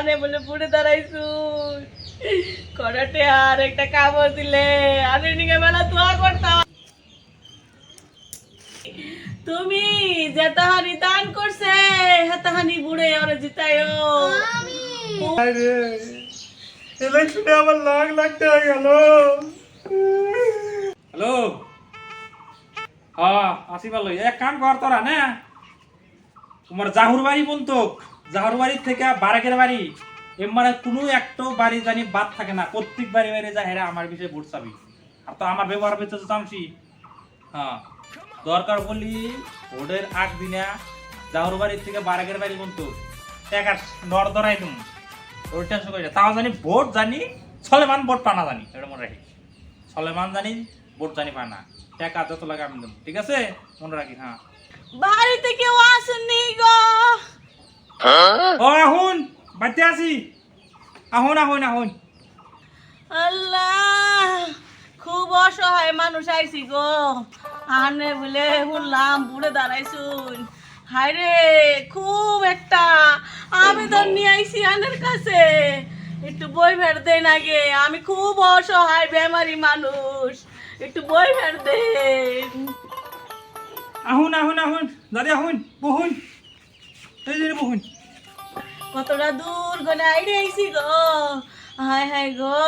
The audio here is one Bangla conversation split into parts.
মানে বলে পুড়ে দাঁড়াইছুন করাতে আর একটা কামড় দিলে আমি নিকে বেলা দোয়া করতাম তুমি যেতাহানি দান করছে হেতাহানি বুড়ে ওরে জিতাইও আরে ইলেকশনে আমার লাখ লাখ টাকা গেল। হ্যালো, হ্যাঁ আসি ভালো। এক কাম কর তোরা না, তোমার জাহুর বাড়ি বলতো, জাহুর বাড়ির থেকে বারাকের বাড়ি এমারে কোনো একটা বাড়ি জানি বাদ থাকে না, প্রত্যেক বাড়ি বাড়ি যা হেরা আমার বিষয়ে ভোট চাবি। আর তো আমার ব্যবহার পেতে চামছি। হ্যাঁ দরকার বলি ভোটের আগ দিনা জাহুর বাড়ির থেকে বারাকের বাড়ি বলতো টাকা নর ধরাই তুমি ওর টেনশন করি না। তাও জানি ভোট জানি সলেমান ভোট পানা জানি, এটা মনে রাখি। সলেমান জানি ভোট জানি পানা, টাকা যত লাগে আমি দেবো, ঠিক আছে মনে রাখি। হ্যাঁ বাড়িতে কেউ আসেননি গো। ও আহুন বাড়িতে আসি, আহুন আহুন আহুন। আল্লাহ খুব অসহায় মানুষ আইছি গো আনে বলে শুনলাম বুড়ে দাঁড়াইছুন হায়রে খুব একটা আবেদন নিয়ে আইছি আনের কাছে একটু বই ফের দেন আগে আমি খুব অসহায় বেমারি মানুষ একটু বই ফের দেন আহুন আহুন আহুন দাদি আহুন বহুন এই যে বহুন। কতটা দূর গনে আইরে আইছি গো হায় হায় গো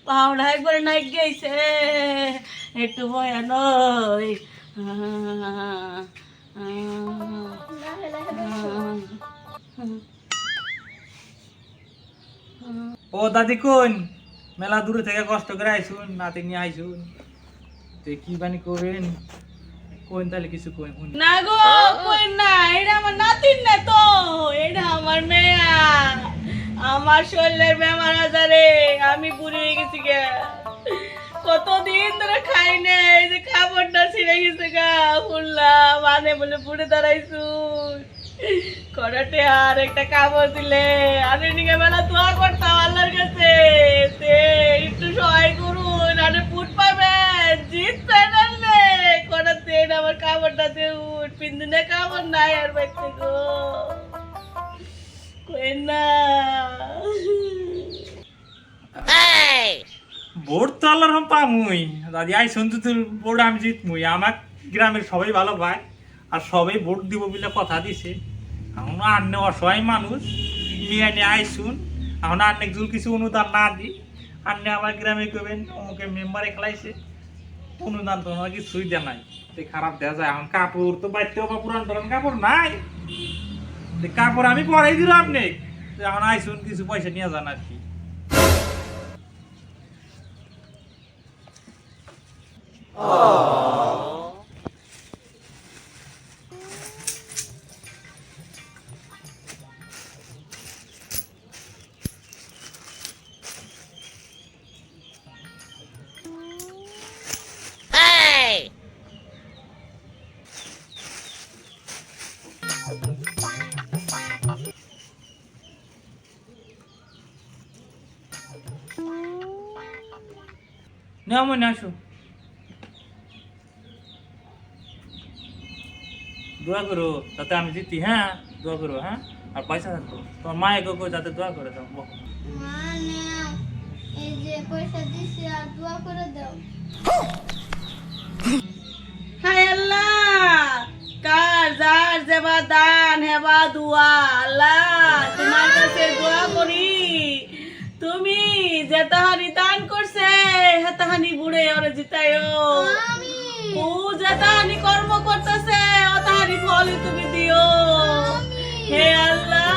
পাউডা একবারে নাই গেছে একটু বয়ান ও দাদি কোন মেলা দূরে থেকে কষ্ট করে আইসুন, নাতি নিয়ে আইসুন, তো কি বানি করবেন কোন তাহলে কিছু কোন শুনি। না গো কই না এটা আমার নাতিন না তো এটা আমার মেয়া আমার শরীরের বেমার আজারে আমি বুড়ি হয়ে গেছি গে কতদিন ধরে খাই না এই যে খাবারটা ছিঁড়ে গেছে গা ফুললাম মানে বলে পুড়ে দাঁড়াইছুন করাতে আর একটা কামড় দিলে আমি নিকে বেলা দোয়া করতাম আল্লাহর কাছে সে একটু সহায় করুন আরে পুট পাবেন জিতবেন আনলে করাতে আমার কামড়টা দেউন পিন্দিনে কামড় নাই আর বাইতে গো কই না ভোট তো আল্লাহর রহম পামুই দাদি আইসুন তো তোর ভোট আমি জিতমুই। আমার গ্রামের সবাই ভালো পায় আর সবাই ভোট দিব বলে কথা দিছে। এখন আন্নে অসহায় মানুষ নিয়ে নিয়ে আইসুন, এখন আন্নে যদি কিছু অনুদান না দিই আন্নে আমার গ্রামে করবেন অমুকে মেম্বারে খেলাইছে অনুদান তো আমার কিছুই দেয় নাই, তো খারাপ দেওয়া যায়। এখন কাপড় তো বাইতে বা পুরান পুরান কাপড় নাই, তো কাপড় আমি পরাই দিল আপনি, এখন আইসুন কিছু পয়সা নিয়ে যান আর কি। না মনে আসো, দোয়া করো যাতে আমি জিতি। হ্যাঁ দোয়া করো, হ্যাঁ আর পয়সা থাকবো তোমার মায়ের গো যাতে দোয়া করে দাও। মানে এই যে পয়সা দিছি আর দোয়া করে দাও। হায় আল্লাহ কার যার যেবা দান হেবা দুয়া আল্লাহ তোমার কাছে দোয়া করি তুমি যেতাহানি দান করছে হেতাহানি বুড়ে ওরে জিতাইও ও যেতাহানি কর্ম করতেছে ওতাহানি ফলই তুমি দিও হে আল্লাহ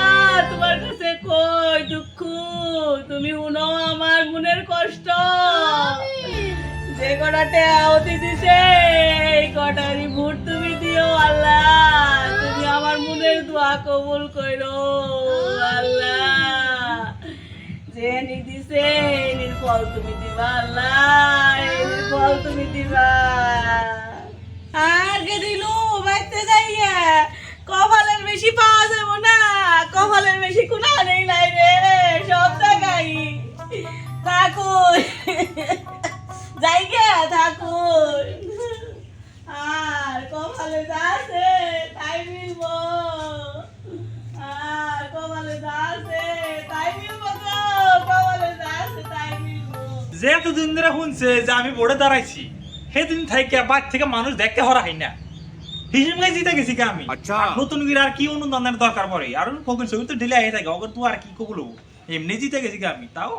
তোমার কাছে কই দুঃখ তুমি উনো আমার মনের কষ্ট যে কটাতে আওতি দিছে এই কটারি ভোট তুমি দিও আল্লাহ তুমি আমার মনের দোয়া কবুল করো আল্লাহ যে নি দিছে এর ফল তুমি দিবা আল্লাহ এর ফল তুমি দিবা আর কে দিলু বাইতে যাইয়া কপালের বেশি পাওয়া যাবো না কপালের বেশি কোনা নেই নাই রে সব জায়গায় থাকুন জায়গা থাকুন আর কপালে যাচ্ছে তাই মিলব আর কপালে যাচ্ছে যে এতদিন ধরে শুনছে যে আমি বোর্ডে দাঁড়াইছি সেদিন থেকে বাদ থেকে মানুষ দেখতে হরা হয় না হিসেব গাই জিতে গেছি কে আমি আর নতুন করে আর কি অনুদানের দরকার পড়ে আর ফকির ছবি তো ঢেলে আগে থাকে ওকে তো আর কি কবলো এমনি জিতে গেছি কে আমি তাও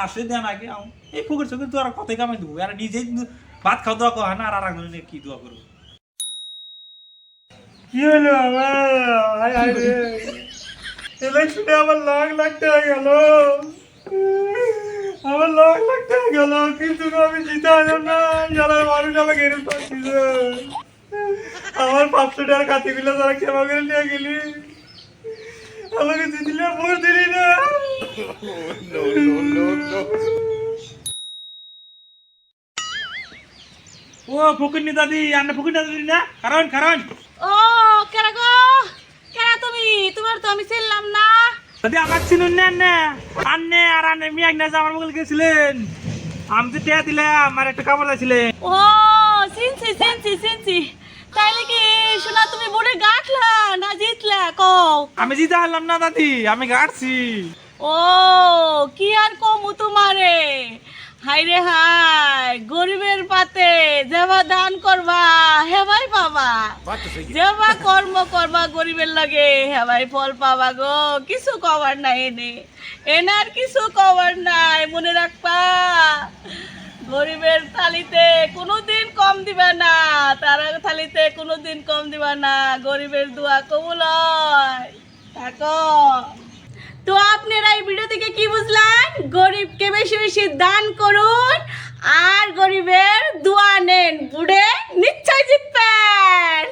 আসে দেন আগে এই ফকির ছবি তো আর কত কামাই দেবো আর নিজেই ভাত খাওয়া দোয়া করা না আর একজনের কি দোয়া করবো কি হলো আমার ইলেকশনে আমার লাখ লাখ টাকা গেল আমার লাখ লাখ টাকা গেল কিন্তু আমি জিতে আসলাম না যারা মানুষ আমাকে এরকম পাচ্ছিল আমার 500 টাকার কাতিগুলো তারা ক্ষমা করে নিয়ে গেলি আমাকে জিতলে ভোট দিলি না ও ফকিরনি দাদি আন্না ফকিরনি দাদি না কারণ কারণ ও কেরা গো কেরা তুমি তোমার তো আমি চিনলাম না দাদি আমার চিনুন না আন্নে আন্নে আর আন্নে মিয়াক না আমার বগল গেছিলেন আমি তো টিয়া দিলে আমার একটা কাপড় দিয়েছিলেন ও চিনছি চিনছি চিনছি তাইলে কি শোনা তুমি বোর্ডে গাঁটলা না জিতলা কও আমি জিতে হারলাম না দাদি আমি গাড়ছি ও কি আর কমু তোমারে হাই রে হাই গরিবের পাতে যেবা দান করবা হেবাই পাবা যেবা কর্ম করবা গরিবের লাগে হেবাই ফল পাবা গো কিছু কবার নাই এনার কিছু কবার নাই মনে রাখবা গরিবের থালিতে কোনোদিন কম দিবা না তার থালিতে কোনোদিন কম দিবা না গরিবের দোয়া কবুল হয় থাকো তো আপনারা এই ভিডিও থেকে কি বুঝলেন গরিবকে বেশি বেশি দান করুন আর গরিবের দোয়া নেন বুড়ে নিশ্চয় জিতবেন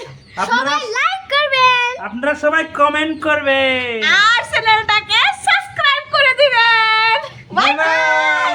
আপনারা লাইক করবেন আপনারা সবাই কমেন্ট করবেন আর